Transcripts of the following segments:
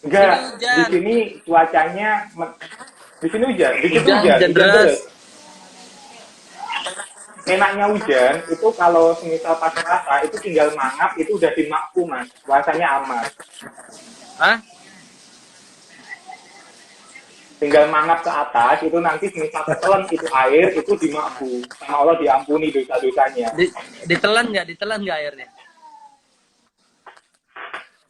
Sini Enggak, di hujan. sini cuacanya di sini hujan, di situ Hujan, hujan, hujan hujan deras. terus. Enaknya hujan itu kalau semisal pas puasa itu tinggal mangap itu udah dimakku mas, puasanya aman. Hah? Tinggal mangap ke atas itu nanti semisal ketelan itu air itu dimakku sama Allah diampuni dosa-dosanya. Di, ditelan nggak airnya?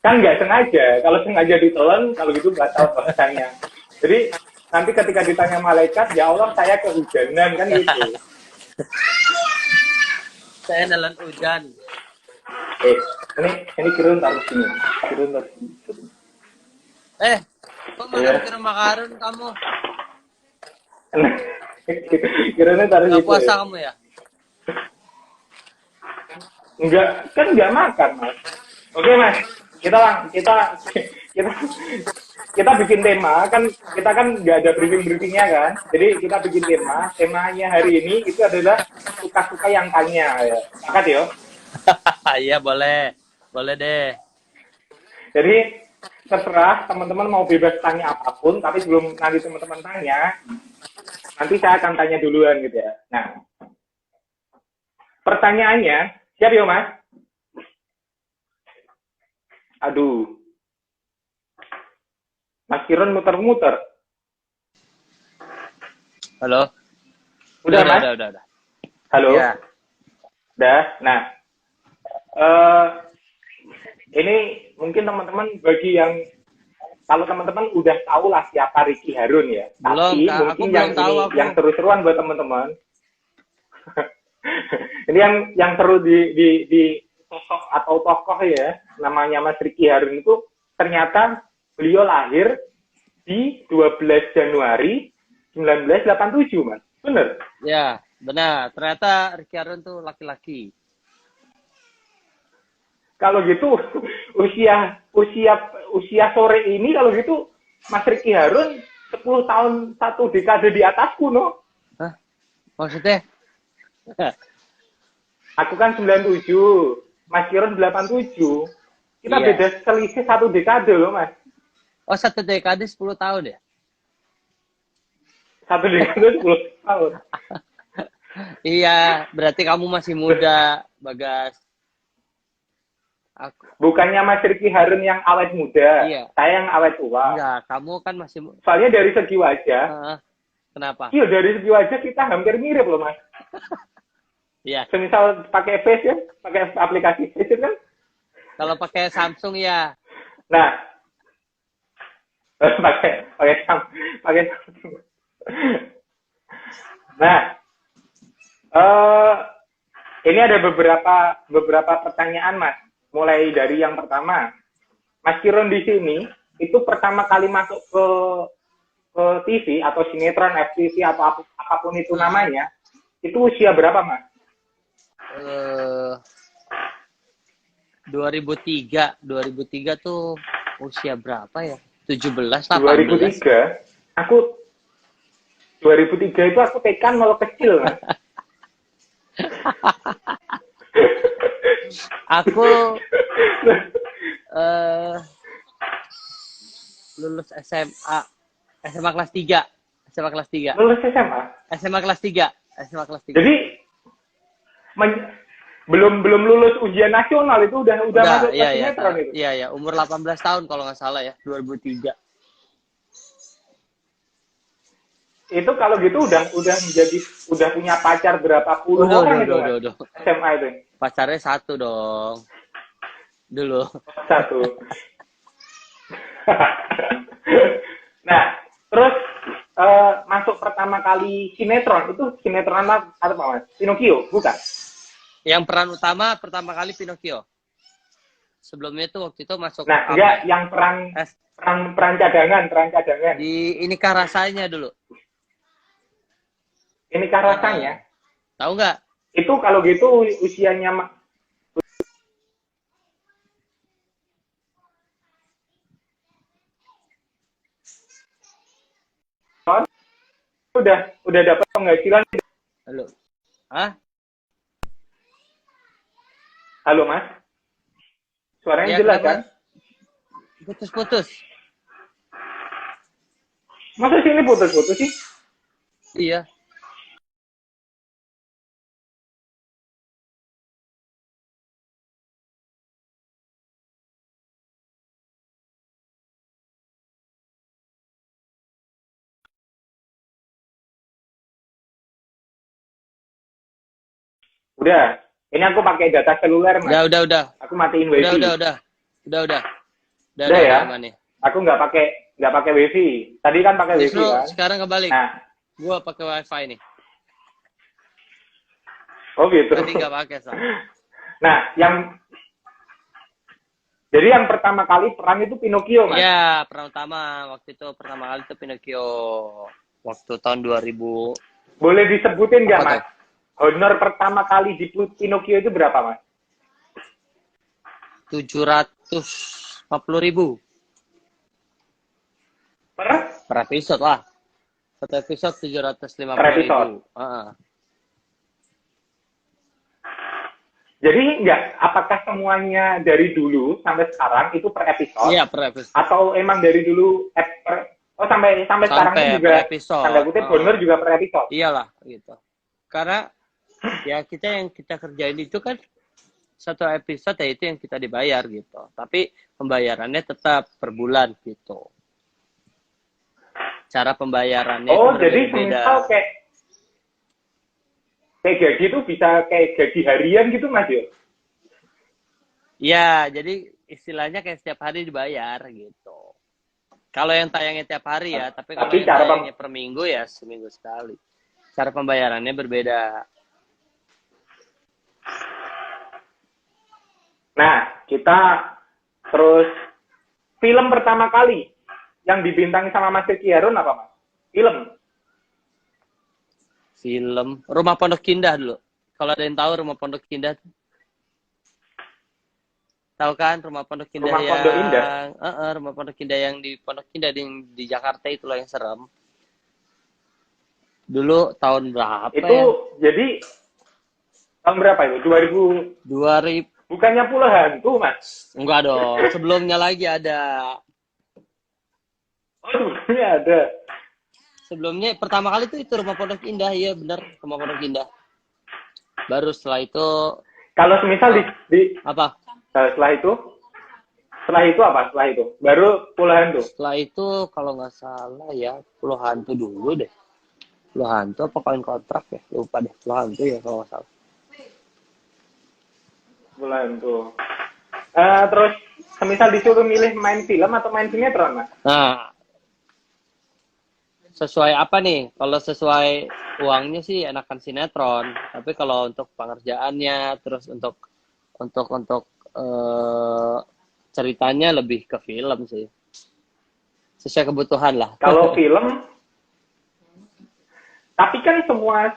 Kan nggak sengaja, kalau sengaja ditelan kalau gitu batal puasanya. Jadi nanti ketika ditanya malaikat, ya Allah saya kehujanan kan gitu. Saya nelan hujan. Eh, ini kira taruh sini, kira taruh sini. Kok makan Ya, kira makarun kamu? kira taruh Nggak situ puasa ya. kamu ya? Enggak, kan nggak makan mas. Oke mas, kita kita bikin tema kan, kita kan nggak ada briefingnya kan, jadi kita bikin temanya hari ini itu adalah suka-suka yang tanya ya, sepakat ya. Iya boleh, boleh deh. Jadi terserah teman-teman mau bebas tanya apapun, tapi sebelum nanti teman-teman tanya, nanti saya akan tanya duluan gitu ya. Nah, pertanyaannya, siap ya mas? Aduh, Mas Kiron muter-muter. Halo? Udah mas? Udah. Halo? Ya, Udah? Nah, eh ini mungkin teman-teman bagi yang, kalau teman-teman udah tahu lah siapa Ricky Harun ya. belum Tapi kak. Aku mungkin belum yang tahu ini aku. yang seru-seruan buat teman-teman. Ini yang seru di sosok atau tokoh ya, namanya Mas Ricky Harun itu ternyata beliau lahir di 12 Januari 1987, Mas. Bener? Ya, benar. Ternyata Ricky Harun tuh laki-laki. Kalau gitu usia usia usia sore ini kalau gitu Mas Ricky Harun 10 tahun satu dekade di atasku no. Hah? Maksudnya? Aku kan 97, Mas Kiron 87. Kita Iya. beda selisih satu dekade loh, Mas. Oh, satu dekade 10 tahun ya? Satu dekade 10 tahun. Iya, berarti kamu masih muda, Bagas. Aku, Bukannya Mas Ricky Harun yang awet muda, iya. saya yang awet tua. Enggak, kamu kan masih Soalnya dari segi wajah, kenapa? iya dari segi wajah kita hampir mirip loh, Mas. Iya. Semisal pakai Face ya, pakai aplikasi Face kan. Kalau pakai Samsung ya. Nah, pakai pakai pakai Nah, eh ini ada beberapa pertanyaan, Mas. Mulai dari yang pertama, Mas Kiron di sini itu pertama kali masuk ke TV atau sinetron FTV atau apapun itu namanya, itu usia berapa, Mas? Eh 2003 tuh usia berapa ya? 17, 18. 2003, aku 2003 itu aku TK nol kecil, Mas. Aku eh lulus SMA kelas 3. SMA kelas 3. Lulus SMA. SMA kelas 3. SMA kelas 3. Jadi belum belum lulus ujian nasional itu udah masuk ke Iya, iya, sinetron itu. iya, ya. Umur 18 tahun kalau nggak salah ya, 2003. Itu kalau gitu udah punya pacar berapa puluh orang itu, Mas? Udah. SMA itu. Pacarnya satu dong. Dulu. Satu. Nah, terus masuk pertama kali sinetron itu sinetron apa Mas? Pinocchio, bukan? Yang peran utama pertama kali Pinocchio. Sebelumnya itu waktu itu masuk Nah, enggak yang peran cadangan. di Inikah Rasanya dulu. Inikah Rasanya? Tahu nggak? Itu kalau gitu usianya udah dapat penghasilan. Halo. Hah? Halo, Mas. Suaranya Ya, jelas kenapa? kan? Putus-putus. Masa sini putus-putus sih? Iya. Udah. Ini aku pakai data seluler, Mas. Udah. Aku matiin wifi. Udah. Udah ya. Aman nih. Aku nggak pakai wifi. Tadi kan pakai wifi Justru kan. sekarang kebalik. Nah, Gua pakai wifi nih. oh gitu. Tadi nggak pakai, Sam. Nah, jadi yang pertama kali peran itu Pinocchio, Mas. Iya, peran pertama kali itu Pinocchio. Waktu tahun 2000. Boleh disebutin nggak, Apa Mas? Honor pertama kali di Pinocchio itu berapa, Mas? 750.000 per episode lah. Satu episode 750.000. Per episode. Jadi apakah semuanya dari dulu sampai sekarang itu per episode? Iya, per episode. Atau emang dari dulu sampai sekarang pun juga per episode. Tanda kutip honor juga per episode. Iyalah gitu. Karena ya kita kerjain itu kan satu episode ya itu yang kita dibayar gitu. Tapi pembayarannya tetap per bulan gitu. Cara pembayarannya itu jadi berbeda. semisal kayak gaji itu bisa kayak gaji harian gitu, Mas yo? Iya, jadi istilahnya kayak setiap hari dibayar gitu. Kalau yang tayangnya tiap hari ya, tapi kalau yang tayangnya per minggu ya seminggu sekali. Cara pembayarannya berbeda. Nah, kita terus film pertama kali yang dibintangi sama Mas Ricky Harun apa, Mas? Film Rumah Pondok Indah dulu. Kalau ada yang tahu Rumah Pondok Indah, tahu kan Rumah Pondok Indah Rumah Pondok Indah yang di Pondok Indah di Jakarta itu loh yang serem. Dulu tahun berapa itu ya? Jadi tahun berapa itu? 2000. Bukannya Pulau Hantu, Mas? Enggak dong. Sebelumnya lagi ada. Oh, sebelumnya ada. Sebelumnya pertama kali itu Rumah Pondok Indah, iya benar, Rumah Pondok Indah. Baru setelah itu kalau semisal di apa? Setelah itu apa? Setelah itu baru Pulau Hantu. Setelah itu kalau nggak salah ya Pulau Hantu dulu deh. Pulau Hantu apa kawin kontrak ya? Lupa deh. Pulau Hantu ya kalau nggak salah. Pulau Hantu. Terus semisal disuruh milih main film atau main sinetron, Mas? Nah, sesuai apa nih? Kalau sesuai uangnya sih enakan sinetron. Tapi kalau untuk pengerjaannya, terus untuk ceritanya lebih ke film sih. Sesuai kebutuhan lah. Kalau film, tapi kan semua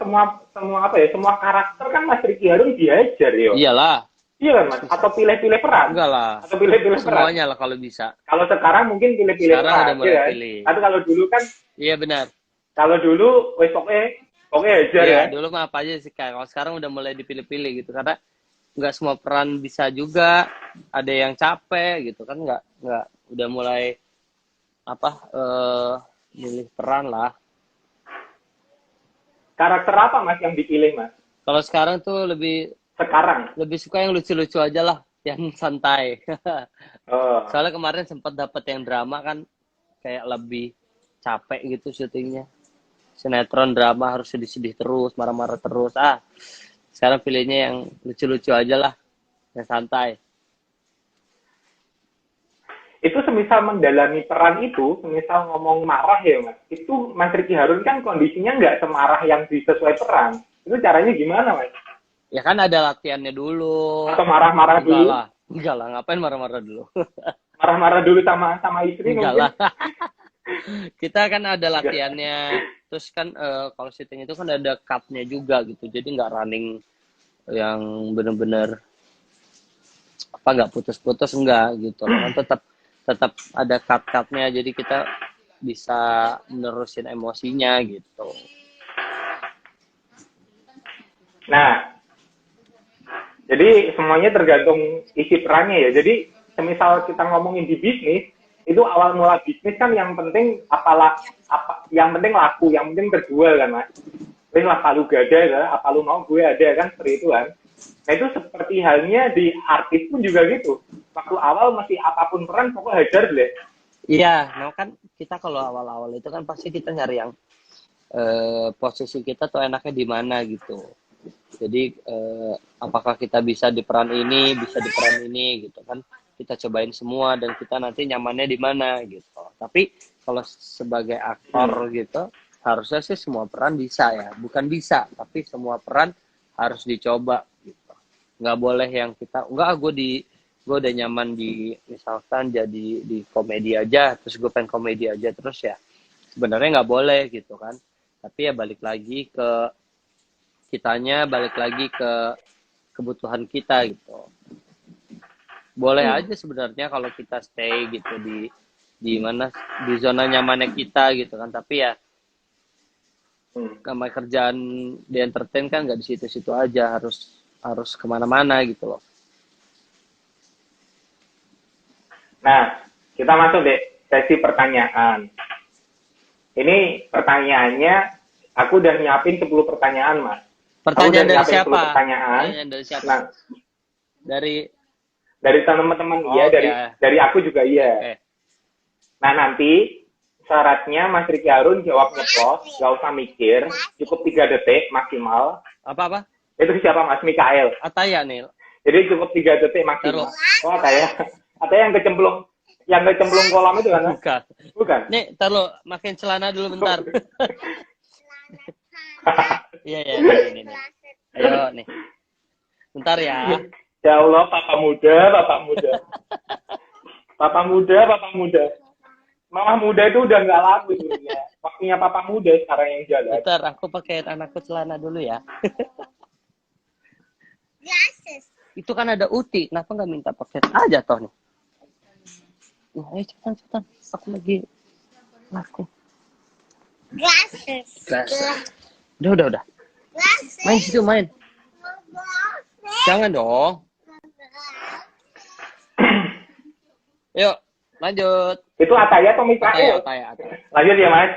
apa ya? Semua karakter kan Mas Ricky Harun diajar ya. Iyalah. Iya kan, Mas? Atau pilih-pilih peran? Enggak lah. Atau pilih-pilih peran? Semuanya lah kalau bisa. Kalau sekarang mungkin pilih-pilih peran. Sekarang udah mulai ya. pilih. Tapi kalau dulu kan? Iya benar. Kalau dulu, wes pokoknya ajar ya. ya. Dulu mah apa aja sih kayak. Kalau sekarang udah mulai dipilih-pilih gitu karena nggak semua peran bisa juga. Ada yang capek gitu kan nggak udah mulai milih peran lah. Karakter apa Mas yang dipilih, Mas? Kalau sekarang tuh lebih suka yang lucu-lucu aja lah, yang santai. Soalnya kemarin sempat dapet yang drama kan kayak lebih capek gitu syutingnya. Sinetron drama harus sedih-sedih terus, marah-marah terus. Sekarang pilihnya yang lucu-lucu aja lah, yang santai. Itu semisal mendalami peran itu, semisal ngomong marah ya Mas, itu Mas Ricky Harun kan kondisinya nggak semarah yang sesuai peran. Itu caranya gimana, Mas? Ya kan ada latihannya dulu. Atau marah-marah dulu? Enggak lah, ngapain marah-marah dulu? Marah-marah dulu sama istri enggak mungkin? Lah. Kita kan ada latihannya. Terus kan kalau syuting itu kan ada cut-nya juga gitu. Jadi nggak running yang bener-bener nggak putus-putus enggak gitu. Kan tetap ada cut-cutnya. Jadi kita bisa menerusin emosinya gitu. Nah, jadi semuanya tergantung isi perannya ya. Jadi semisal kita ngomongin di bisnis, itu awal mula bisnis kan yang penting yang penting laku, yang penting terjual kan Mas. Penting lah kalau gak ada ya, apa lu mau gue ada kan, seperti itu kan. Nah itu seperti halnya di artis pun juga gitu. Waktu awal masih apapun peran pokoknya hajar deh. Iya, nah kan kita kalau awal-awal itu kan pasti kita nyari yang posisi kita tuh enaknya di mana gitu. Jadi apakah kita bisa di peran ini, bisa di peran ini gitu kan. Kita cobain semua dan kita nanti nyamannya di mana gitu. Tapi kalau sebagai aktor gitu, harusnya sih semua peran bisa ya. Bukan bisa, tapi semua peran harus dicoba gitu. Nggak boleh yang kita, gue udah nyaman di misalkan jadi di komedi aja, terus gue pengen komedi aja terus ya. Sebenarnya nggak boleh gitu kan. Tapi ya balik lagi ke kitanya, balik lagi ke kebutuhan kita gitu. Boleh aja sebenarnya kalau kita stay gitu di mana di zona nyamannya kita gitu kan, tapi ya sama kerjaan di entertain kan nggak di situ-situ aja, harus kemana-mana gitu loh. Nah, kita masuk deh sesi pertanyaan. Ini pertanyaannya, aku udah nyiapin 10 pertanyaan, Mas. Pertanyaan dari siapa? Pertanyaan dari siapa? Nah, dari teman-teman dari aku juga iya. Okay. Nah, nanti syaratnya Mas Ricky Harun jawab ngepost, gak usah mikir, cukup 3 detik maksimal. Apa? Itu siapa Mas? Mikael. Ataya nih. Jadi cukup 3 detik maksimal. Oh, Ataya. Ataya yang kecemplung kolam itu kan? Bukan. Nih, taruh makin celana dulu bentar. Iya, ini. Ayo nih. Bentar ya. Ya Allah, Papa muda. Mama muda itu udah nggak laku sebenarnya. Waktunya Papa muda sekarang yang jalan. Bentar, aku pakai anakku celana dulu ya. Itu kan ada Uti, kenapa nggak minta pakai aja toh nih? Nah, ayo cepetan. Aku lagi laku. Udah. Main situ, main. Jangan dong. Yuk, lanjut. Itu Ataya atau Mikael? Ataya. Lanjut ya, Mas.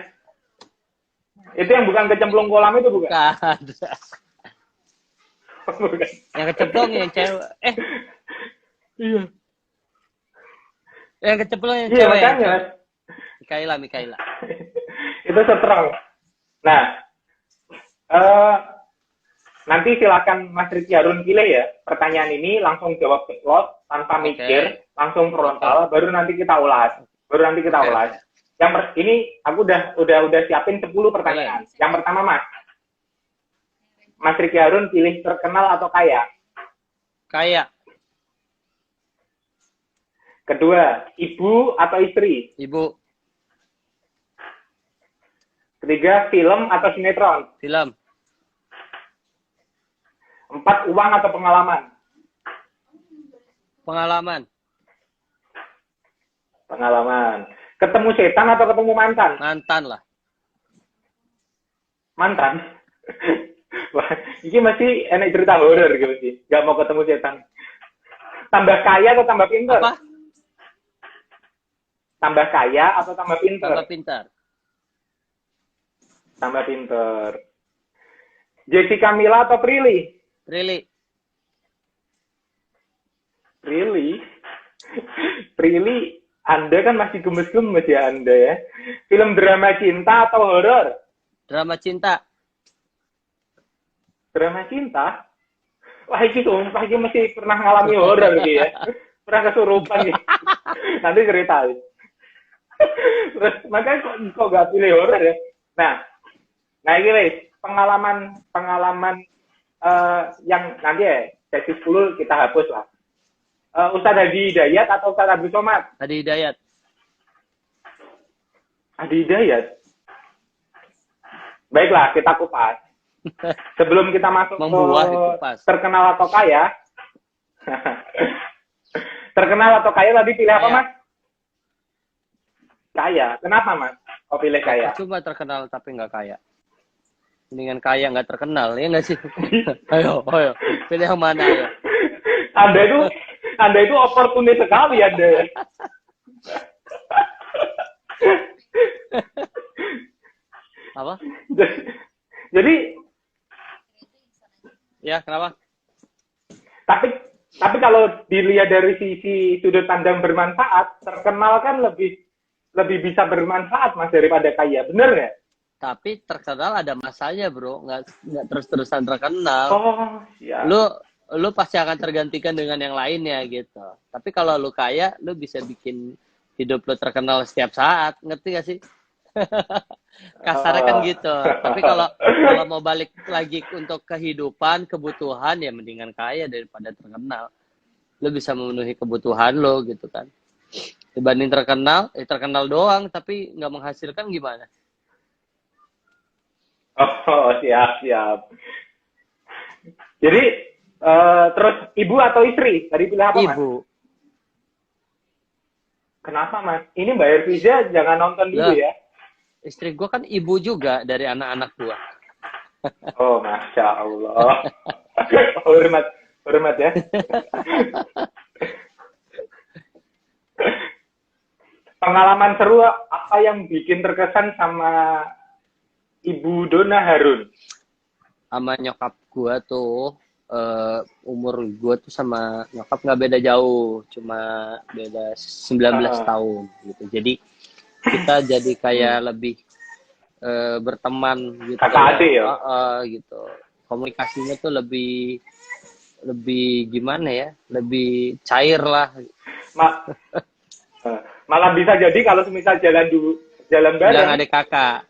Itu yang bukan kecemplung kolam itu bukan? Bukan. Yang kecemplung yang cewek. Iya. Yang kecemplung yang cewek. Iya, makanya. Mikaela. Itu seterang. Nah, nanti silakan Mas Ricky Harun pilih ya. Pertanyaan ini langsung jawab ceplok tanpa mikir, langsung frontal, baru nanti kita ulas. Ini aku udah siapin 10 pertanyaan. Yang pertama, Mas Ricky Harun pilih terkenal atau kaya? Kaya. Kedua, ibu atau istri? Ibu. Ketiga, film atau sinetron? Film. 4, uang atau pengalaman? Pengalaman. Ketemu setan atau ketemu mantan? Mantan lah. Mantan? Wah, ini masih enak cerita horor gitu sih. Gak mau ketemu setan. Tambah kaya atau tambah pintar? Apa? Tambah kaya atau tambah pintar? Tambah pintar. Jessica Mila atau Prilly? Prilly, Anda kan masih gemes-gemes ya Anda ya. Film drama cinta atau horor? Drama cinta. Wah, sumpah ini masih pernah ngalami horor gitu ya. Pernah kesurupan gitu. Nanti ceritain. Terus makanya kok gak pilih horor ya? Nah ini guys, pengalaman yang nanti ya sesi 10 kita hapus lah. Ustadz Hadi Hidayat atau Ustadz Abdul Somad? Hadi Hidayat. Baiklah, kita kupas. Sebelum kita masuk ke terkenal atau kaya. Terkenal atau kaya tadi pilih apa, Mas? Kaya. Kenapa, Mas? Kok pilih kaya? Cuma terkenal tapi nggak kaya. Mendingan kaya nggak terkenal, ya nggak sih? Ayo. Pilih yang mana ya? Anda itu oportunis sekali, Anda. Apa? Jadi ya, kenapa? Tapi kalau dilihat dari sisi sudut pandang bermanfaat, terkenal kan lebih bisa bermanfaat Mas daripada kaya, bener nggak? Tapi terkenal ada masanya bro, nggak terus-terusan terkenal. Oh, ya. Lu pasti akan tergantikan dengan yang lainnya gitu. Tapi kalau lu kaya, lu bisa bikin hidup lu terkenal setiap saat, ngerti gak sih? Kasarnya kan gitu. Tapi kalau mau balik lagi untuk kehidupan, kebutuhan, ya mendingan kaya daripada terkenal. Lu bisa memenuhi kebutuhan lo gitu kan. Dibanding terkenal doang tapi nggak menghasilkan gimana? Oh, siap. Jadi terus ibu atau istri? Tadi pilih apa, Mas? Ibu. Kenapa, Mas? Ini Mbak Herviza jangan nonton dulu ya. Istri gue kan ibu juga dari anak-anak gue. Oh, Masya Allah. Hormat ya. Pengalaman seru apa yang bikin terkesan sama Ibu Donna Harun? Sama nyokap gue tuh, umur gue tuh sama nyokap nggak beda jauh, cuma beda 19 tahun gitu. Jadi kita jadi kayak lebih berteman gitu. Kakak adik ya? Gitu. Komunikasinya tuh lebih gimana ya? Lebih cair lah. Malah bisa jadi kalau misal jalan bareng. Bilang adik kakak.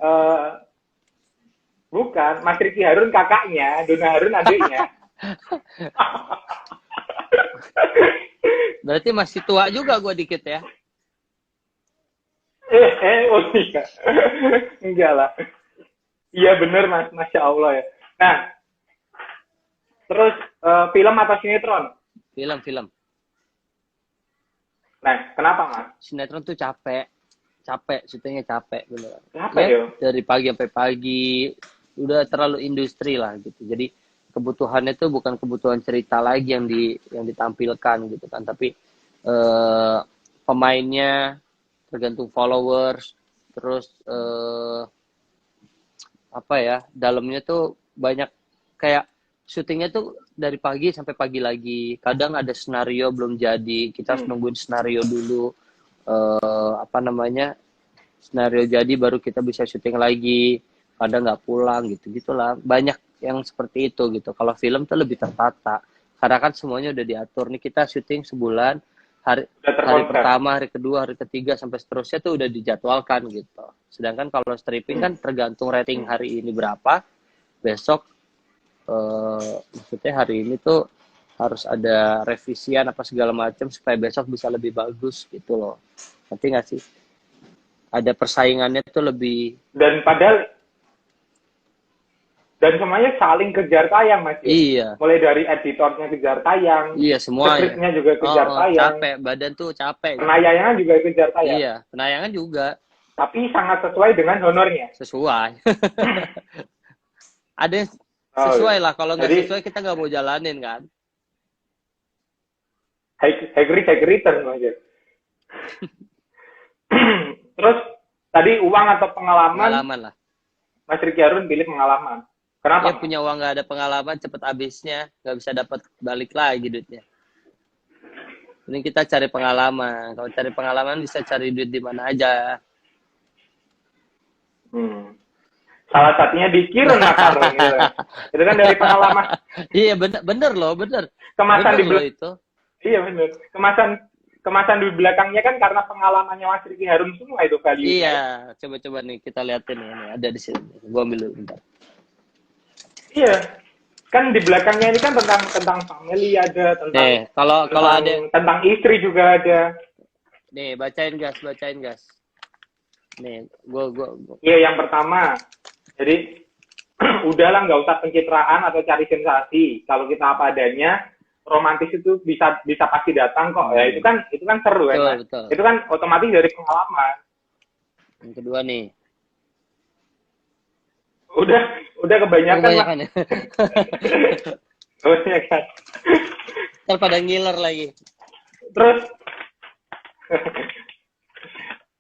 Bukan, Mas Ricky Harun kakaknya, Donna Harun adiknya. Berarti masih tua juga gue dikit ya? Oh iya. Enggak lah. Iya bener Mas, Masya Allah ya. Nah, terus film atau sinetron? Film. Nah, kenapa Mas? Sinetron tuh capek, syutingnya capek bener. Kenapa ya? Dari pagi sampai pagi, udah terlalu industri lah gitu. Jadi kebutuhannya tuh bukan kebutuhan cerita lagi yang ditampilkan gitu kan, tapi pemainnya tergantung followers, terus dalamnya tuh banyak kayak syutingnya tuh dari pagi sampai pagi lagi. Kadang ada skenario belum jadi, kita harus nungguin skenario dulu. Skenario jadi baru kita bisa syuting lagi. Kadang nggak pulang gitulah. Banyak yang seperti itu gitu. Kalau film tuh lebih tertata. Karena kan semuanya udah diatur. Nih kita syuting sebulan, hari pertama, hari kedua, hari ketiga sampai seterusnya tuh udah dijadwalkan gitu. Sedangkan kalau stripping kan tergantung rating hari ini berapa, besok maksudnya hari ini tuh harus ada revisian apa segala macam supaya besok bisa lebih bagus gitu loh. Ngerti nggak sih? Ada persaingannya tuh lebih. Dan semuanya saling kejar tayang Mas. Iya. Mulai dari editornya kejar tayang. Iya semuanya. Skripnya juga kejar tayang. Capek, badan tuh capek. Penayangan juga kejar tayang. Iya, penayangan juga. Tapi sangat sesuai dengan honornya. Sesuai. Ada yang sesuai lah, kalau nggak sesuai kita nggak mau jalanin kan. High return aja. Terus tadi uang atau pengalaman? Pengalaman lah. Mas Ricky Harun pilih pengalaman. Kenapa? Dia punya uang nggak ada pengalaman, cepet habisnya, nggak bisa dapat balik lagi duitnya. Ini kita cari pengalaman. Kalau cari pengalaman bisa cari duit di mana aja. Salah satunya di Kiron Makar gitu. Itu kan dari pengalaman. Iya bener loh. Kemasan bener di itu. Iya bener. Kemasan di belakangnya kan karena pengalamannya Mas Ricky Harun semua itu kali. Iya, coba nih kita liatin ini ada di sini. Gua ambil dulu bentar. Iya. Kan di belakangnya ini kan tentang family ada, tentang kalau ada tentang istri juga ada. Nih, bacain gas. Nih, gua. Iya, yang pertama. Jadi udahlah nggak usah pencitraan atau cari sensasi. Kalau kita apa adanya, romantis itu bisa pasti datang kok. Ya itu kan seru kan. Betul. Itu kan otomatis dari pengalaman. Yang kedua nih. Udah kebanyakan lah. Ya? Kebanyakan. Ntar pada ngiler lagi. Terus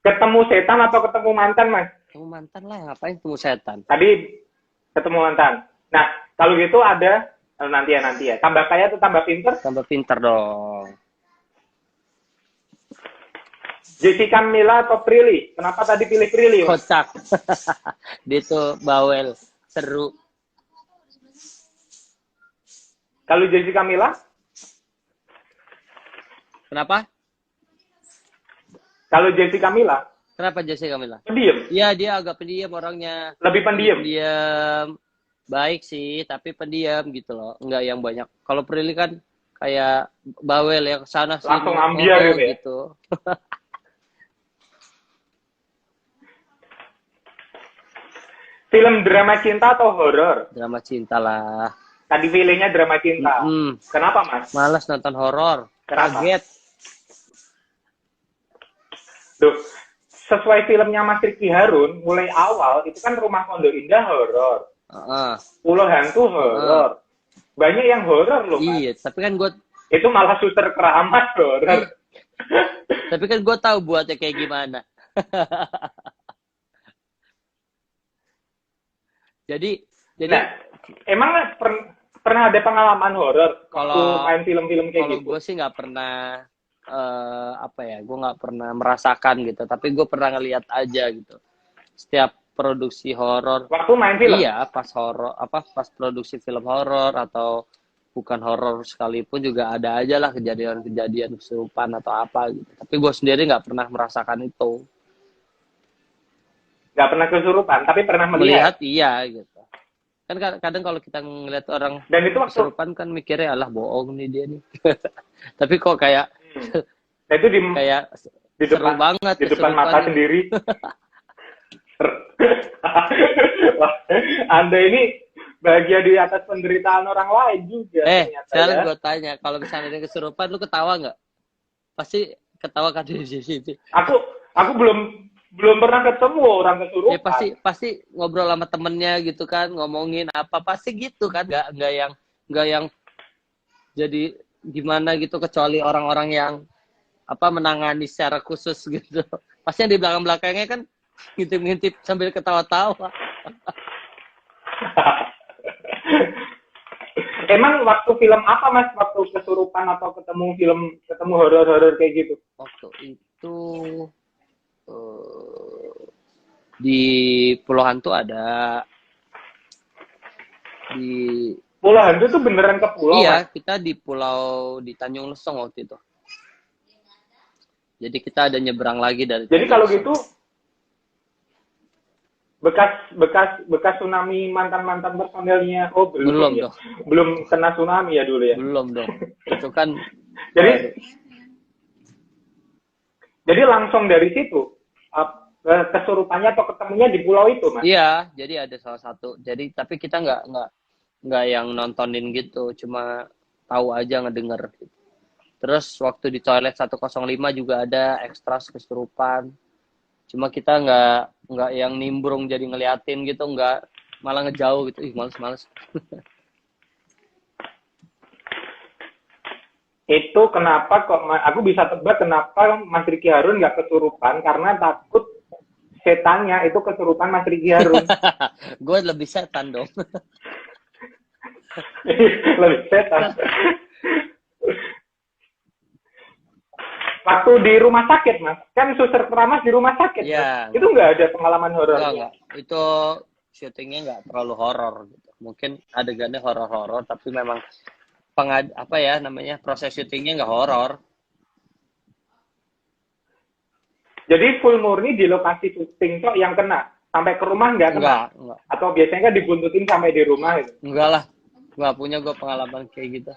ketemu setan atau ketemu mantan Mas? Ketemu mantan lah, ngapain ketemu setan? Tadi ketemu mantan. Nah, kalau gitu ada nanti ya. Tambah kaya atau tambah pinter? Tambah pinter dong. Jessica Mila atau Prilly? Kenapa tadi pilih Prilly? Kocak. Dia tuh bawel, seru. Kalau Jessica Mila? Kenapa? Kalau Jessica Mila? Kenapa Jessica Mila? Pendiam. Iya, dia agak pendiam orangnya. Lebih pendiam. Pendiam. Baik sih, tapi pendiam gitu loh. Enggak yang banyak. Kalau Prilly kan kayak bawel ya, kesana sini. Langsung ambiar gitu. Film drama cinta atau horor? Drama cinta lah. Tadi pilihnya drama cinta. Kenapa, Mas? Malas nonton horor. Kaget. Duh, sesuai filmnya Mas Ricky Harun, mulai awal itu kan Rumah Pondok Indah horor. Pulau Hantu horor. Banyak yang horor loh, Mas. Iya, tapi kan gue... Itu malah Suster Keramat horor. Tapi kan gue tahu buatnya kayak gimana. Jadi nah, emang pernah ada pengalaman horor kalau main film-film kayak gitu? Kalau gue sih nggak pernah gue nggak pernah merasakan gitu, tapi gue pernah ngeliat aja gitu. Setiap produksi horor. Waktu main film? Iya, pas produksi film horor atau bukan horor sekalipun juga ada aja lah kejadian-kejadian kesurupan atau apa gitu. Tapi gue sendiri nggak pernah merasakan itu. Nggak pernah kesurupan, tapi pernah melihat. Iya gitu. Kan kadang kalau kita ngeliat orang dan itu kesurupan kan mikirnya alah bohong nih dia nih. Tapi kok kayak itu kayak di depan banget di depan mata sendiri. Wah, Anda ini bahagia di atas penderitaan orang lain juga. Sekarang gue tanya, kalau misalnya ada kesurupan, lu ketawa nggak? Pasti ketawa kan di sini. Aku belum pernah ketemu orang kesurupan. Ya pasti ngobrol sama temennya gitu kan, ngomongin apa pasti gitu kan, nggak yang jadi gimana gitu, kecuali orang-orang yang menangani secara khusus gitu. Pasti yang di belakang-belakangnya kan ngintip-ngintip sambil ketawa-tawa. Emang waktu film apa, Mas? Waktu kesurupan atau ketemu horor-horor kayak gitu? Waktu itu di Pulau Hantu ada. Di Pulau Hantu tuh beneran ke pulau? Iya, Mas? kita di Tanjung Lesung waktu itu. Jadi kita ada nyebrang lagi dari. Jadi kalau gitu bekas tsunami mantan personelnya belum ya? Dong. Belum kena tsunami ya dulu ya? Belum dong. Itu kan jadi langsung dari situ kesurupannya atau ketemunya di pulau itu, Mas? Iya, jadi ada salah satu. Jadi tapi kita nggak yang nontonin gitu, cuma tahu aja, ngedenger gitu. Terus waktu di toilet 105 juga ada ekstras kesurupan. Cuma kita nggak yang nimbrung jadi ngeliatin gitu, nggak, malah ngejauh gitu. Ih, males. Itu kenapa kok aku bisa tebak kenapa Mas Ricky Harun nggak kesurupan, karena takut setannya itu kesurupan Mas Ricky Harun. Gue lebih setan dong. Lebih setan. Waktu di rumah sakit, Mas, kan Suster Keramat di rumah sakit, ya, itu nggak ada pengalaman horor? Enggak. Itu syutingnya nggak terlalu horor gitu. Mungkin adegannya horor, tapi memang proses syutingnya nggak horor. Jadi full murni di lokasi syuting kok yang kena, sampai ke rumah nggak kena? Enggak. Atau biasanya kan dibuntutin sampai di rumah itu? Enggak lah, nggak punya gue pengalaman kayak gitu.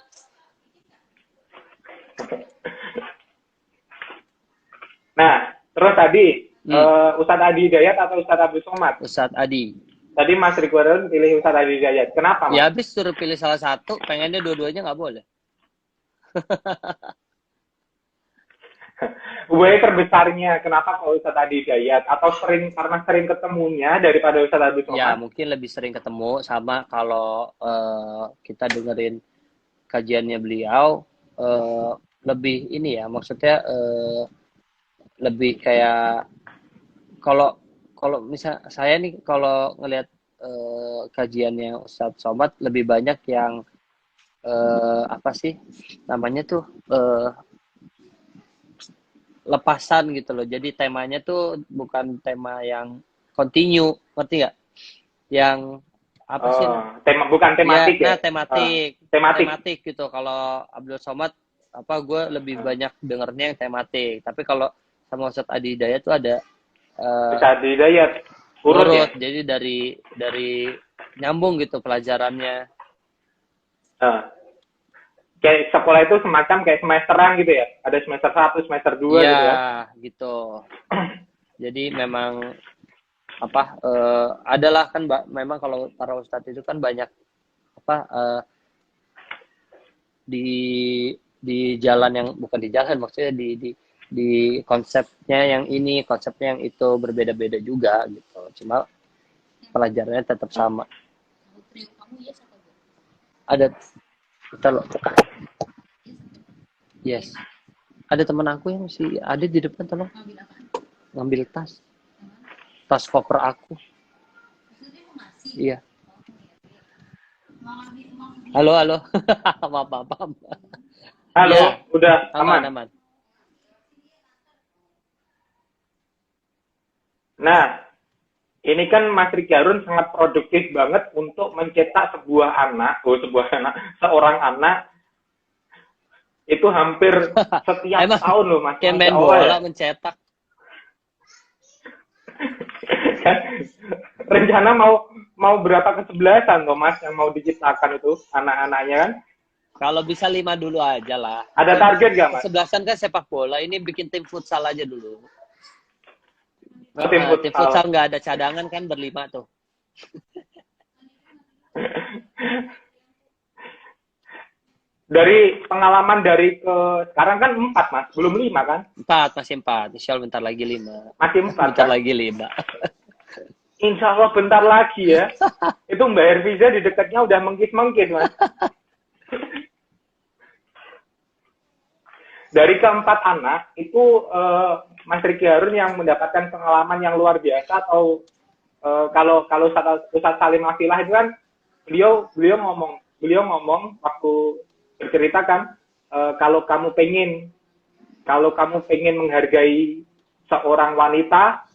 Nah, terus tadi Ustadz Adi Hidayat atau Ustadz Abdul Somad? Ustadz Adi. Tadi Mas Ridwan pilih Ustadz Adi Hidayat. Kenapa, Mas? Ya habis suruh pilih salah satu, pengennya dua-duanya nggak boleh. Gue terbesarnya kenapa kalau Ustadz Adi Hidayat? Atau karena sering ketemunya daripada Ustadz Abdul Somad? Ya mungkin lebih sering ketemu, sama kalau kita dengerin kajiannya beliau lebih ini ya, maksudnya lebih kayak kalau kalau misal saya nih kalau ngelihat kajiannya Ustadz Somad lebih banyak yang apa sih namanya tuh lepasan gitu loh. Jadi temanya tuh bukan tema yang continue, ngerti nggak? Yang apa sih? Bukan tematik ya? Nah, ya? tematik gitu. Kalau Abdul Somad apa gue lebih banyak dengernya yang tematik. Tapi kalau sama Ustadz Adi Hidayat tuh ada Ustadz Adi Hidayat urut ya? Jadi dari nyambung gitu pelajarannya. Kayak sekolah itu semacam kayak semesteran gitu ya? Ada semester 1, semester 2 gitu ya? Iya, gitu. Jadi memang apa adalah kan memang kalau para ustadz itu kan banyak apa di jalan yang bukan di jalan, maksudnya di konsepnya yang ini, konsepnya yang itu berbeda-beda juga gitu. Cuma pelajarannya tetap sama. Ada kita loh. Yes. Ada teman aku yang ada di depan, tolong ngambil tas koper aku. Iya. Halo. Maaf. Halo, ya. Udah aman. Nah, ini kan Mas Riki Harun sangat produktif banget untuk mencetak seorang anak itu hampir setiap tahun loh Mas. Kayak main bola mencetak. Kan rencana mau berapa kesebelasan loh Mas yang mau diciptakan itu anak-anaknya kan? Kalau bisa 5 dulu aja lah. Ada target gak Mas? Kesebelasan kan sepak bola, ini bikin tim futsal aja dulu. Tim futsal nggak ada cadangan kan, berlima tuh. Dari pengalaman dari sekarang kan 4 Mas, belum 5 kan? 4, masih 4. Insya Allah bentar lagi 5. Masih 4 bentar kan? Lagi 5. Insya Allah bentar lagi ya. Itu Mbak Herviza di dekatnya udah mengkis-mengkis Mas. Dari keempat anak itu Mas Riki Harun yang mendapatkan pengalaman yang luar biasa, atau kalau Ustadz Salim Afilah itu kan beliau ngomong waktu bercerita kan, kalau kamu pengen menghargai seorang wanita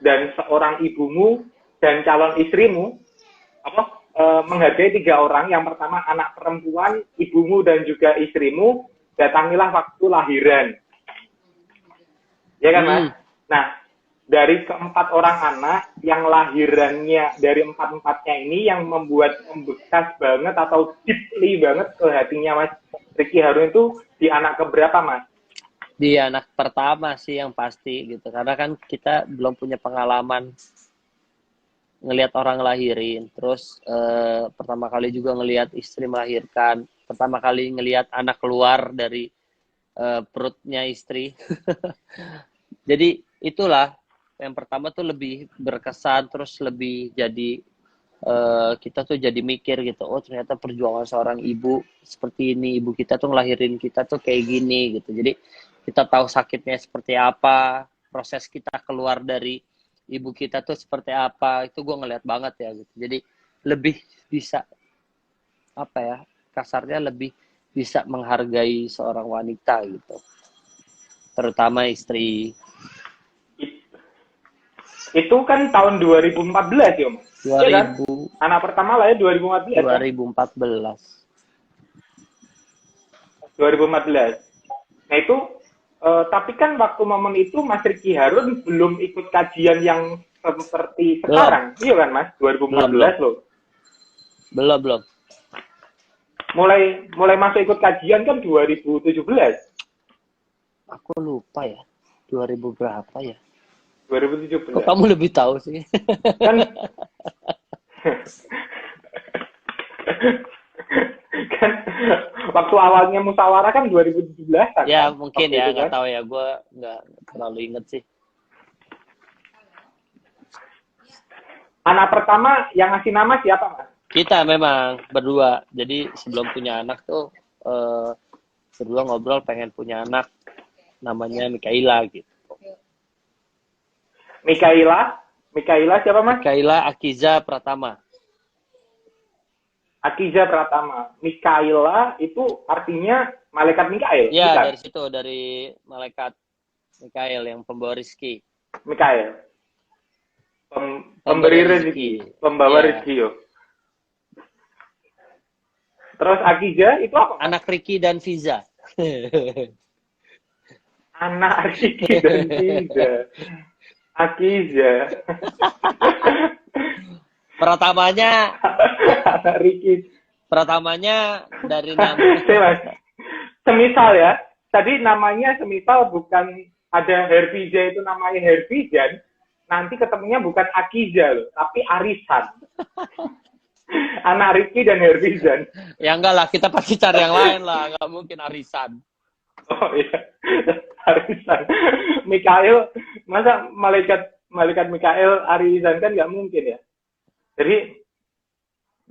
dan seorang ibumu dan calon istrimu, menghargai 3 orang. Yang pertama anak perempuan, ibumu dan juga istrimu, datangilah waktu lahiran. Ya kan Mas? Nah, dari keempat orang anak yang lahirannya dari 4-4-nya ini yang membekas banget atau deeply banget ke hatinya Mas Riki Harun itu di anak keberapa Mas? Di anak pertama sih yang pasti gitu. Karena kan kita belum punya pengalaman ngelihat orang ngelahirin. Terus pertama kali juga ngelihat istri melahirkan. Pertama kali ngelihat anak keluar dari perutnya istri. Jadi itulah yang pertama tuh lebih berkesan, terus lebih jadi kita tuh jadi mikir gitu, oh ternyata perjuangan seorang ibu seperti ini, ibu kita tuh ngelahirin kita tuh kayak gini gitu. Jadi kita tahu sakitnya seperti apa, proses kita keluar dari ibu kita tuh seperti apa, itu gue ngeliat banget ya gitu. Jadi lebih bisa apa ya, kasarnya lebih bisa menghargai seorang wanita gitu, terutama istri. Itu kan tahun 2014 ya Mas? 2000 ya kan? Anak pertama lahir 2014 2014. Nah itu tapi kan waktu momen itu Mas Riki Harun belum ikut kajian yang seperti sekarang. Iya kan Mas? 2014 loh. Belum. Mulai masuk ikut kajian kan 2017. Aku lupa ya. 2000 berapa ya? 2017. Kok kamu lebih tahu sih? Kan kan waktu awalnya musyawarah kan 2017 kan? Ya mungkin ya, nggak tahu ya, gue nggak terlalu inget sih. Anak pertama yang ngasih nama siapa Mas? Kita memang berdua. Jadi sebelum punya anak tuh berdua ngobrol pengen punya anak, namanya Mikaela gitu. Mikaela siapa Mas? Mikaela Akiza Pratama. Akiza Pratama. Mikaela itu artinya malaikat Mikael. Iya, dari situ, dari malaikat Mikael yang pembawa rezeki. Mikael. Pemberi rezeki, pembawa rezeki yo. Terus Akiza itu apa? Anak Ricky dan Fiza. Anak Ricky dan Fiza. Akiza. Pertamanya anak Ricky. Pertamanya dari nama. Semisal ya, tadi namanya semisal bukan ada Herfiza itu namanya Herfizan, nanti ketemunya bukan Akiza loh, tapi Arisan. Anak Ricky dan Herfizan. Ya enggak lah, kita pasti cari yang lain lah, nggak mungkin Arisan. Oh iya, Arisan. Mikael, masa malaikat Mikael Arisan kan nggak mungkin ya. Jadi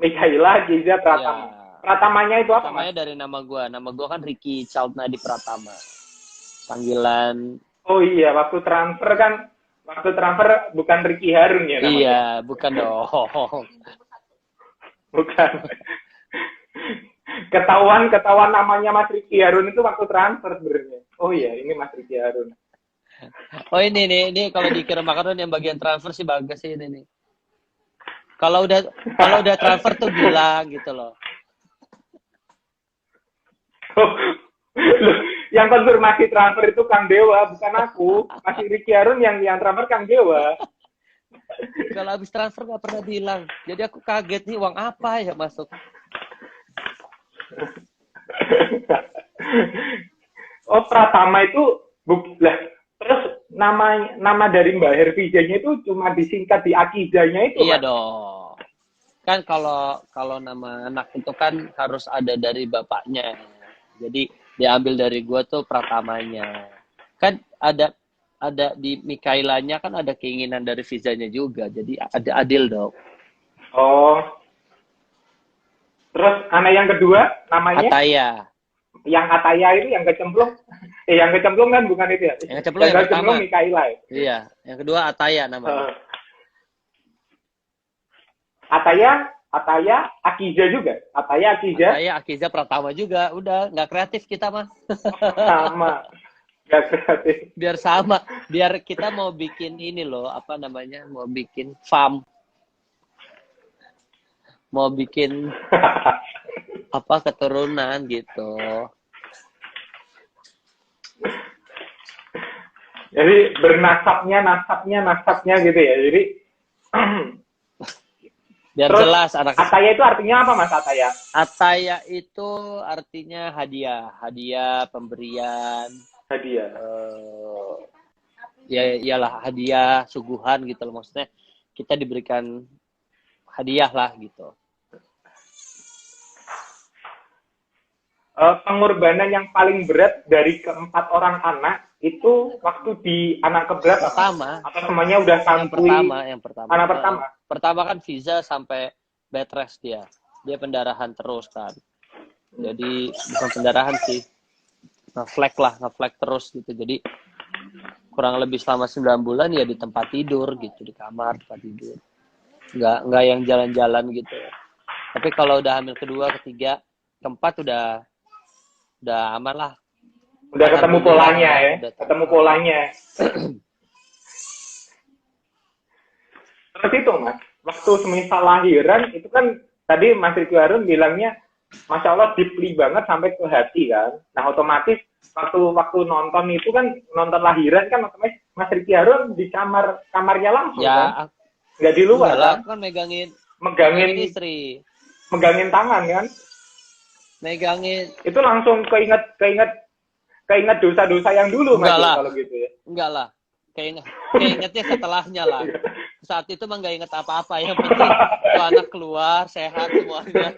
Mikaela Akiza Pratama. Ya. Pratamanya itu apa? Pratamanya dari nama gua kan Ricky Chaldnadi Pratama. Panggilan. Oh iya, waktu transfer bukan Ricky Harun ya namanya. Iya, bukan dong. Bukan. Ketahuan namanya Mas Ricky Harun itu waktu transfer sebenarnya. Oh iya, ini Mas Ricky Harun. Oh ini kalau dikirim makanan yang bagian transfer sih bagus sih ini nih. Kalau udah transfer tuh bilang gitu loh. Oh, loh, yang konfirmasi transfer itu Kang Dewa, bukan aku. Masih Ricky Harun yang transfer Kang Dewa. Kalau habis transfer nggak pernah bilang. Jadi aku kaget nih, uang apa ya masuk. Oh, Pratama itu lah. Terus nama dari Mbak Herfizanya itu cuma disingkat di Akizanya itu. Iya dong. Kan kalau nama anak itu kan harus ada dari bapaknya. Jadi diambil dari gua tuh Pratamanya. Kan ada di Mikaelanya kan ada keinginan dari Fizanya juga. Jadi ada adil dong. Oh. Terus anak yang kedua namanya? Ataya. Yang Ataya itu yang kecemplung. Yang kecemplung kan bukan itu ya? Yang kecemplung Mikaela. Ya? Iya, yang kedua Ataya namanya. Ataya Akiza juga. Ataya Akiza Pratama juga. Udah, nggak kreatif kita mah. Sama. Nggak kreatif. Biar sama. Biar kita mau bikin ini loh, apa namanya? Mau bikin farm. Mau bikin apa keturunan gitu. Jadi nasabnya gitu ya. Jadi biar terus, jelas anak. Ataya itu artinya apa Mas Ataya? Ataya itu artinya hadiah pemberian. Hadiah. Ya iyalah hadiah, suguhan gitu loh, maksudnya kita diberikan hadiah lah gitu. Pengorbanan yang paling berat dari keempat orang anak itu waktu di anak keberapa? Pertama. Atau semuanya udah santuy? Yang pertama. Anak pertama. Pertama kan Fiza sampai bed rest dia pendarahan terus kan. Jadi bukan pendarahan sih, ngeflag terus gitu. Jadi kurang lebih selama 9 bulan ya di tempat tidur gitu, di kamar tempat tidur. Nggak yang jalan-jalan gitu. Tapi kalau udah hamil kedua, ketiga, keempat udah aman lah. Udah ketemu polanya ya. Ketemu polanya. Terus itu Mas, waktu semisal lahiran itu kan tadi Mas Ricky Harun bilangnya Masya Allah deeply banget sampai ke hati kan. Nah otomatis waktu nonton itu kan, nonton lahiran kan otomatis Mas Ricky Harun di kamarnya langsung ya, kan? Nggak di luar kan? Kan megangin istri. Megangin tangan kan? Megangin. Itu langsung keinget dosa-dosa yang dulu Mas kalau gitu ya. Enggak lah. Keingetnya setelahnya lah. Saat itu mah nggak inget apa-apa, yang penting tuh anak keluar sehat semuanya.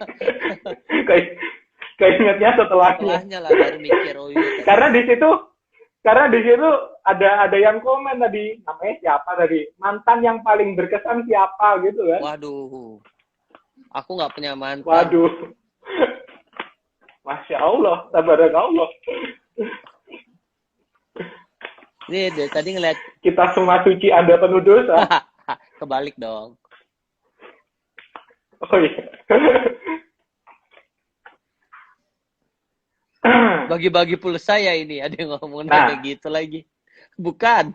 Keingetnya setelahnya lah baru mikir karena di situ ada yang komen tadi, namanya siapa tadi, mantan yang paling berkesan siapa gitu kan. Waduh, aku nggak punya mantan. Waduh, Masya Allah, tabarakallah. Ini dari tadi ngeliat. Kita semua suci, Anda penuh dosa. Kebalik dong. Oh iya. Bagi-bagi pulsa ya ini. Ada yang ngomong kayak gitu lagi. Bukan.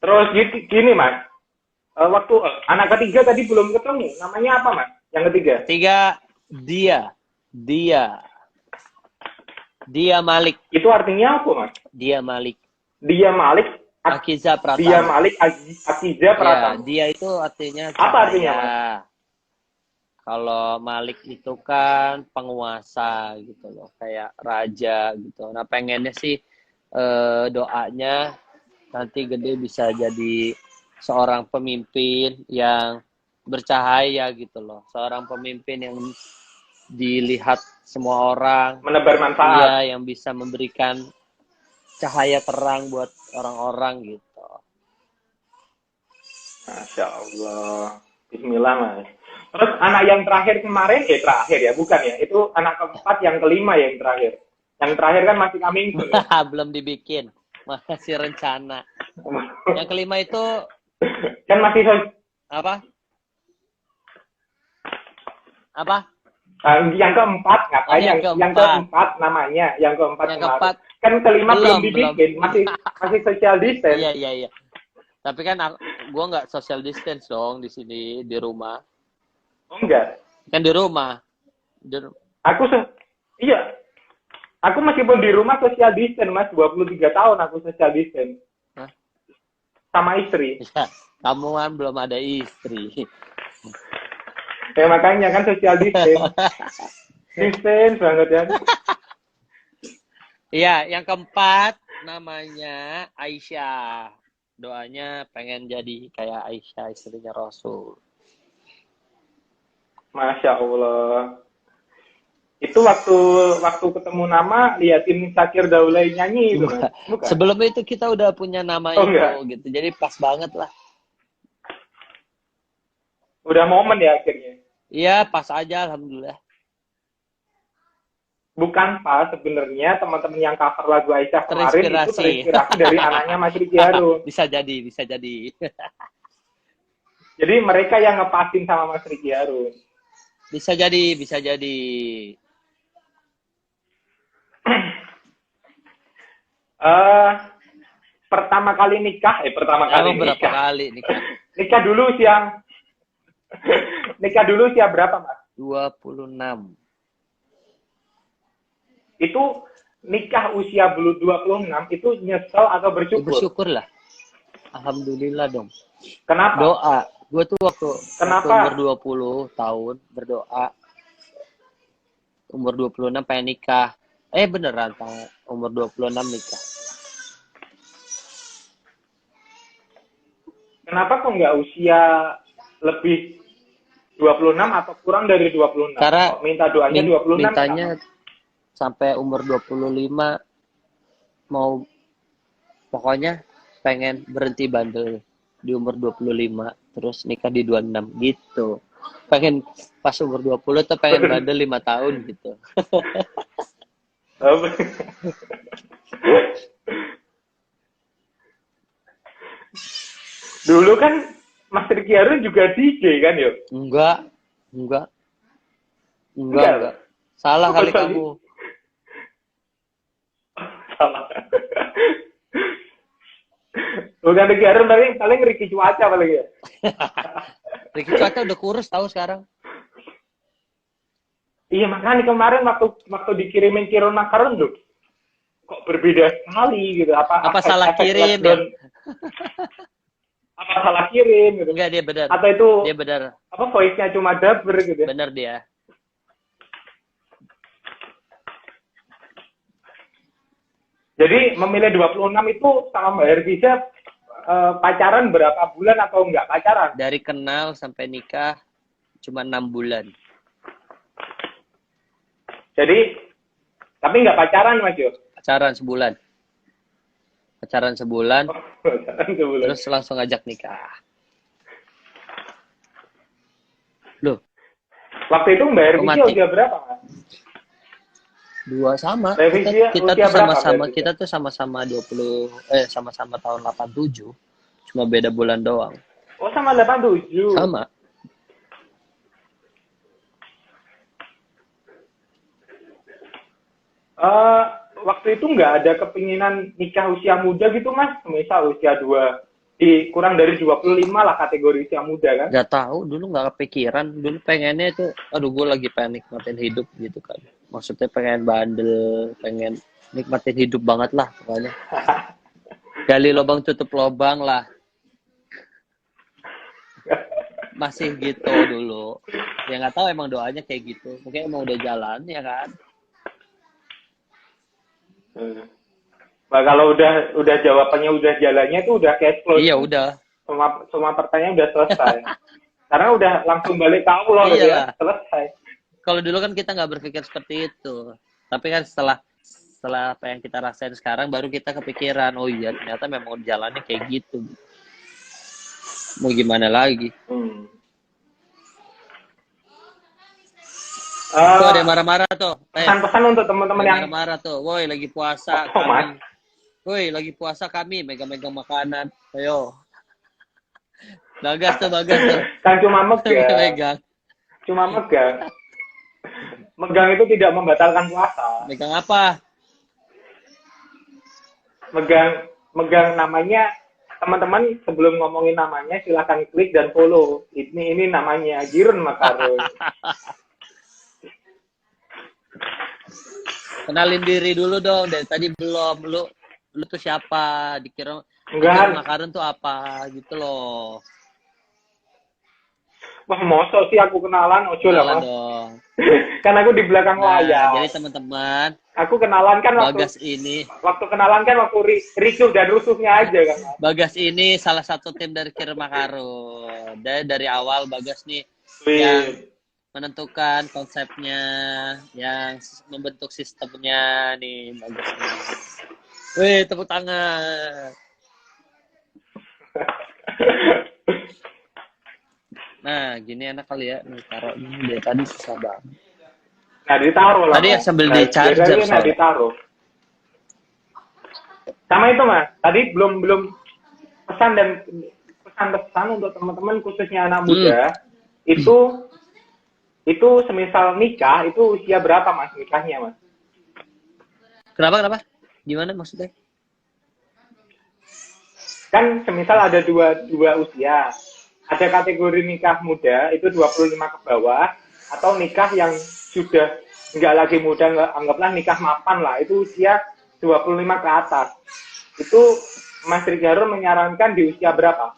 Terus gini, Mas. Waktu anak ketiga tadi belum ketemu. Namanya apa, Mas? Yang ketiga? Dia Malik. Itu artinya apa, Mas? Dia Malik. Akiza Pratama. Dia Malik Akiza Pratama. Ya, dia itu artinya apa artinya, Mas? Kalau Malik itu kan penguasa gitu loh, kayak raja gitu. Nah, pengennya sih doanya nanti gede bisa jadi seorang pemimpin yang bercahaya gitu loh. Seorang pemimpin yang dilihat semua orang. Menebar manfaat. Iya, yang bisa memberikan cahaya terang buat orang-orang gitu. Masya Allah. Bismillah, Mas. Terus anak yang terakhir kemarin, terakhir ya, bukan ya? Itu anak keempat, yang kelima yang terakhir. Yang terakhir kan masih kambing. Belum dibikin. Masih rencana. Yang kelima itu kan masih apa? Yang keempat ngapain? Yang keempat namanya, yang keempat. Kan kelima belum dibikin, masih social distance. Iya. Tapi kan gue nggak social distance dong di sini, di rumah. Oh enggak? Kan di rumah. Iya. Aku meskipun di rumah social distance, Mas. 23 tahun aku social distance. Hah? Sama istri. Ya, kamu kan belum ada istri. Ya makanya kan social distance. Distance banget ya. Iya, yang keempat namanya Aisyah. Doanya pengen jadi kayak Aisyah, istrinya Rasul. Masya Allah. Itu waktu ketemu nama liatin Syakir Daulay nyanyi itu. Bukan. Sebelum itu kita udah punya nama itu gitu. Jadi pas banget lah. Udah momen ya akhirnya. Iya, pas aja alhamdulillah. Bukan pas sebenarnya teman-teman yang cover lagu Aisyah kemarin itu terinspirasi dari anaknya Mas Ricky Harun. Bisa jadi. Jadi mereka yang ngepasin sama Mas Ricky Harun. Bisa jadi. Pertama kali nikah. Berapa kali nikah? Nikah dulu usia berapa, Mas? 26. Itu nikah usia 26 itu nyesel atau bersyukur? Bersyukur lah. Alhamdulillah dong. Kenapa? Doa. Gue tuh waktu umur 20 tahun berdoa. Umur 26 pengen nikah. Beneran, umur 26 nikah. Kenapa kok nggak usia lebih 26 atau kurang dari 26? Karena minta doanya 26. Mintanya sampai umur 25 mau pokoknya pengen berhenti bandel di umur 25 terus nikah di 26 gitu. Pengen pas umur 20 tuh pengen bandel 5 tahun gitu. Dulu kan Mas Ricky Harun juga DJ kan, yuk? Enggak. Salah kali kamu. Salah. Bukan Ricky Harun, paling Ricky Cuaca paling ya. Ricky Cuaca udah kurus tahu sekarang. Iya, makanya kemarin waktu dikirimin Kiron Makaron tuh kok berbeda sekali gitu. Apa salah kirim ya? Apa salah kirim gitu. Enggak, dia benar. Atau itu dia benar. Apa voice-nya cuma dubber gitu. Benar dia. Jadi memilih 26 itu sama Mbak Hervisa pacaran berapa bulan atau enggak pacaran? Dari kenal sampai nikah cuma 6 bulan. Jadi tapi enggak pacaran, Mas Yo? Pacaran sebulan. Terus langsung ngajak nikah. Loh. Waktu itu Mbak Revisi usia berapa, Mas? 2 sama. Revisi Kita tuh sama-sama, kita tuh sama-sama 20 sama-sama tahun 87. Cuma beda bulan doang. Oh, sama 87. Sama. Waktu itu nggak ada kepinginan nikah usia muda gitu, Mas? Misal usia 2 kurang dari 25 lah kategori usia muda kan? Gak tahu, dulu nggak kepikiran. Dulu pengennya itu, aduh gue lagi pengen nikmatin hidup gitu kan. Maksudnya pengen bandel, pengen nikmatin hidup banget lah pokoknya. Gali lubang tutup lubang lah. Masih gitu dulu. Ya nggak tahu emang doanya kayak gitu. Mungkin emang udah jalan ya kan. Nah, kalau udah jawabannya udah jalannya itu udah cash flow. Iya udah. Semua pertanyaan udah selesai. Karena udah langsung balik ke Allah ya, selesai. Kalau dulu kan kita nggak berpikir seperti itu. Tapi kan setelah apa yang kita rasain sekarang baru kita kepikiran, oh iya ternyata memang jalannya kayak gitu. Mau gimana lagi? Tuh ada yang marah-marah tuh. Pesan-pesan untuk teman-teman yang marah-marah tuh. Woi lagi puasa. Woi, lagi puasa kami, megang-megang makanan. Ayo. Bagas tuh. Kan cuma megang. Cuma megang. Megang itu tidak membatalkan puasa. Megang apa? Megang namanya, teman-teman sebelum ngomongin namanya, silahkan klik dan follow. Ini namanya Girun Makarun. Kenalin diri dulu dong, dari tadi belum. Lu tuh siapa? Dikira Makarun tuh apa gitu loh. Wah, mosok sih aku kenalan, ojo lah Mas. Dong. Kan aku di belakang layar. Jadi teman-teman, aku kenalan kan Bagas ini. Waktu kenalan kan waktu ricuh dan rusuhnya aja kan. Mas. Bagas ini salah satu tim dari Kirim Makarun. Dari awal Bagas nih yang menentukan konsepnya, yang membentuk sistemnya nih Bagas nih. Wih, tepuk tangan. Nah, gini enak kali ya. Nih, taruh ini dari tadi susah banget. Nah, ditaruh lah. Tadi ya sambil di charger. Nah, ditaruh. Sama itu, Mas. Tadi belum pesan untuk teman-teman khususnya anak muda. Itu semisal nikah, itu usia berapa, Mas, nikahnya, Mas? Kenapa? Gimana maksudnya? Kan semisal ada dua usia. Ada kategori nikah muda, itu 25 ke bawah, atau nikah yang sudah nggak lagi muda, anggaplah nikah mapan lah, itu usia 25 ke atas. Itu Mas Riki Harun menyarankan di usia berapa?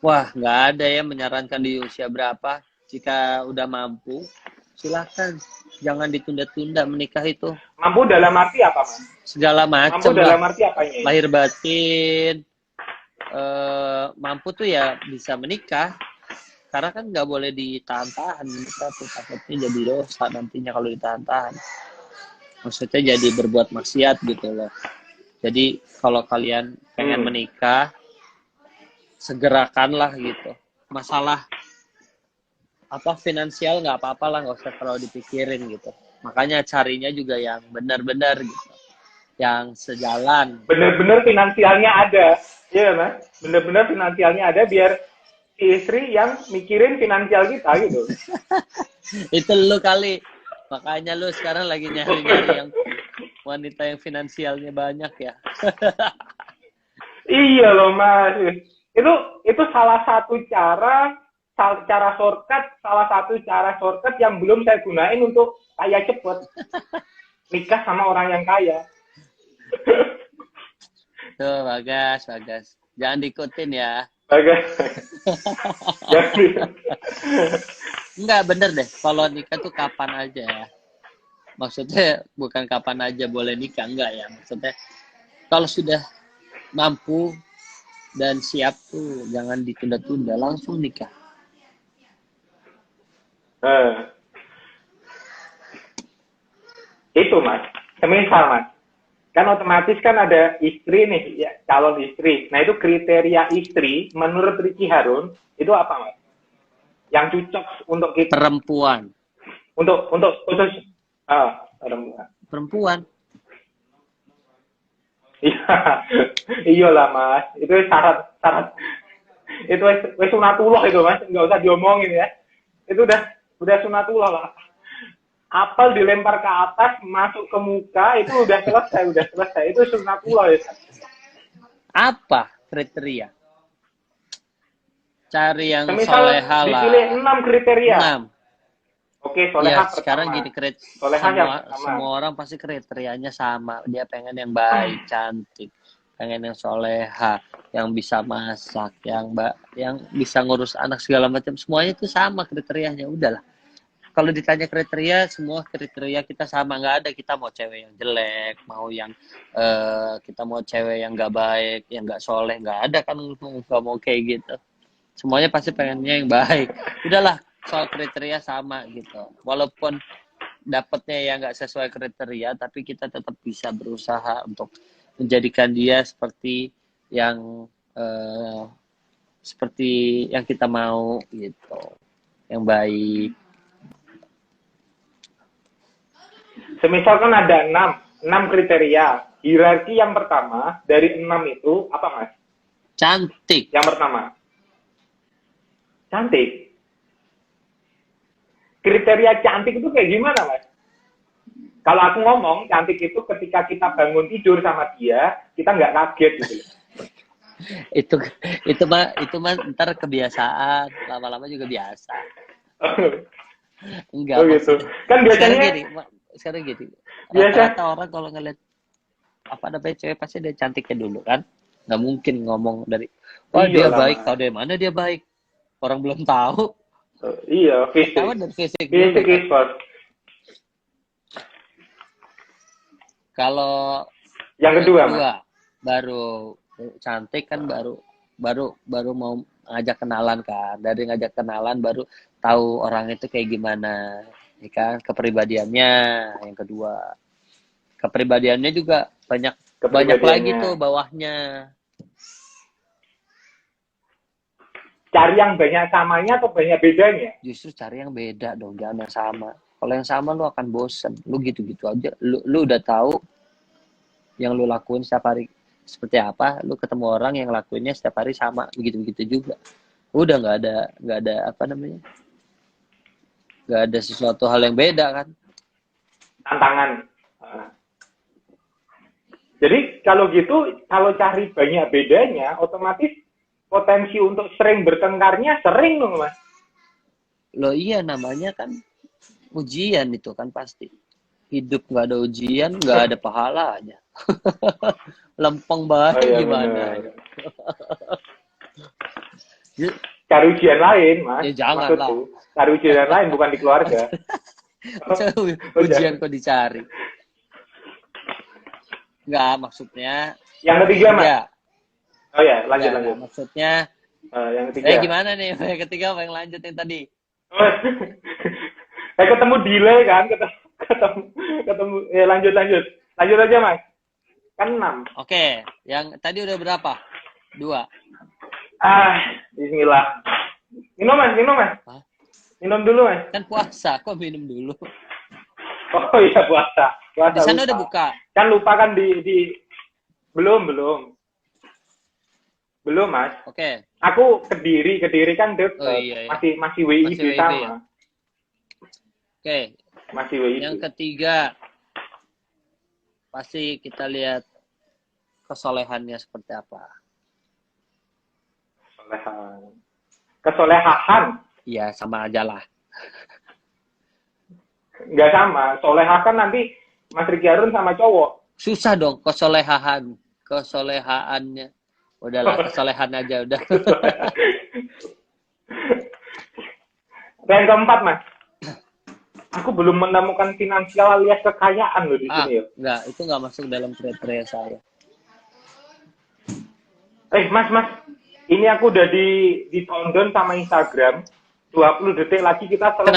Wah, nggak ada ya menyarankan di usia berapa. Jika udah mampu, silakan. Jangan ditunda-tunda menikah itu. Mampu dalam arti apa, Mas? Segala macam. Mampu dalam arti apanya? Lahir batin. Mampu tuh ya bisa menikah. Karena kan nggak boleh ditahan-tahan. Menikah tuh takutnya jadi dosa nantinya kalau ditahan-tahan. Maksudnya jadi berbuat maksiat gitu loh. Jadi kalau kalian pengen menikah, segerakanlah gitu. Masalah finansial nggak apa-apa lah, nggak usah terlalu dipikirin gitu. Makanya carinya juga yang benar-benar gitu, yang sejalan. Benar-benar finansialnya ada, iya Mas. Benar-benar finansialnya ada biar si istri yang mikirin finansial kita gitu. Itu lu kali, makanya lu sekarang lagi nyari-nyari yang wanita yang finansialnya banyak ya. Iya loh Mas, itu salah satu cara shortcut yang belum saya gunain untuk kaya cepet. Nikah sama orang yang kaya. Tuh, Bagas. Jangan diikutin ya. Bagas. Enggak, bener deh. Kalau nikah tuh kapan aja ya. Maksudnya bukan kapan aja boleh nikah, enggak ya. Maksudnya kalau sudah mampu dan siap tuh jangan ditunda-tunda, langsung nikah. Itu Mas, semisal Mas, kan otomatis kan ada istri nih, ya, calon istri. Nah itu kriteria istri menurut Riki Harun itu apa Mas? yang cocok untuk kita. Perempuan. Untuk khusus perempuan. Perempuan. Iya, iyalah Mas. Itu syarat itu wes sunatullah itu Mas, nggak usah diomongin ya. Itu udah sunatullah lah. Apel dilempar ke atas, masuk ke muka, itu udah selesai. Itu sunatullah ya. Apa kriteria? Cari yang semisal soleha lah. Dipilih 6 kriteria. 6. Oke, soleha ya, sekarang gini semua orang pasti kriterianya sama. Dia pengen yang baik, cantik, pengen yang soleha, yang bisa masak, yang bisa ngurus anak segala macam. Semuanya itu sama kriterianya. Udahlah. Kalau ditanya kriteria, semua kriteria kita sama. Nggak ada kita mau cewek yang jelek, mau yang kita mau cewek yang nggak baik, yang nggak soleh. Nggak ada kan, nggak mau kayak gitu. Semuanya pasti pengennya yang baik. Udahlah, soal kriteria sama gitu. Walaupun dapatnya yang nggak sesuai kriteria, tapi kita tetap bisa berusaha untuk menjadikan dia seperti yang kita mau gitu, yang baik. Semisalkan ada 6 kriteria. Hierarki yang pertama dari 6 itu apa Mas? Cantik. Yang pertama. Cantik. Kriteria cantik itu kayak gimana Mas? Kalau aku ngomong cantik itu ketika kita bangun tidur sama dia, kita nggak kaget gitu. itu mah ntar kebiasaan, lama-lama juga biasa. Enggak gitu. Kan biasanya sekarang gini. Rata-rata orang kalau ngeliat cewek pasti dia cantiknya dulu kan? Nggak mungkin ngomong dari dia baik, tahu dari mana dia baik. Orang belum tahu. Iya, fisik. Fisik. Kalau yang kedua baru cantik kan, baru mau ngajak kenalan kan. Dari ngajak kenalan baru tahu orang itu kayak gimana, ya kan? Kepribadiannya. Yang kedua, kepribadiannya juga banyak lagi tuh bawahnya. Cari yang banyak samanya atau banyak bedanya? Justru cari yang beda dong, jangan yang sama. Kalau yang sama lu akan bosen. Lu gitu-gitu aja. Lu udah tahu yang lu lakuin setiap hari seperti apa. Lu ketemu orang yang lakuinnya setiap hari sama, begitu-begitu juga. Udah nggak ada nggak ada sesuatu hal yang beda kan. Tantangan. Jadi kalau gitu, kalau cari banyak bedanya, otomatis potensi untuk sering bertengkarnya sering dong Mas. Loh iya, namanya kan ujian itu kan pasti. Hidup nggak ada ujian, nggak ada pahalanya. Lempeng banget gimana? Cari ujian lain Mas. Ya jangan lah. Cari ujian lain bukan di keluarga. Ujian kok dicari. Enggak, maksudnya. Yang ketiga Mas. Oh ya, lanjut. Maksudnya yang ketiga. Gimana nih? Yang ketiga apa yang lanjut yang tadi? Ketemu delay kan, ketemu lanjut aja Mas. Kan 6. Oke, yang tadi udah berapa? 2. Bismillah. Minum Mas. Hah? Minum dulu Mas. Kan puasa, kok minum dulu? Oh iya, puasa. Di sana udah buka. Kan lupa kan di belum. Belum Mas. Oke. Aku Kediri kan deket. Oh, iya. Masih WIB sama. Ya? Oke. Masih WIB. Yang ketiga, pasti kita lihat kesolehannya seperti apa. Kesolehan. Iya, sama aja lah. Nggak sama. Solehah kan nanti Mas Ricky Harun sama cowok. Susah dong kesolehaannya. Udahlah, kesolehan aja udah. Yang keempat Mas. Aku belum menemukan finansial alias kekayaan loh di sini. Enggak, itu nggak masuk dalam kriteria saya. Mas, ini aku udah di countdown sama Instagram. 20 detik lagi kita selesai.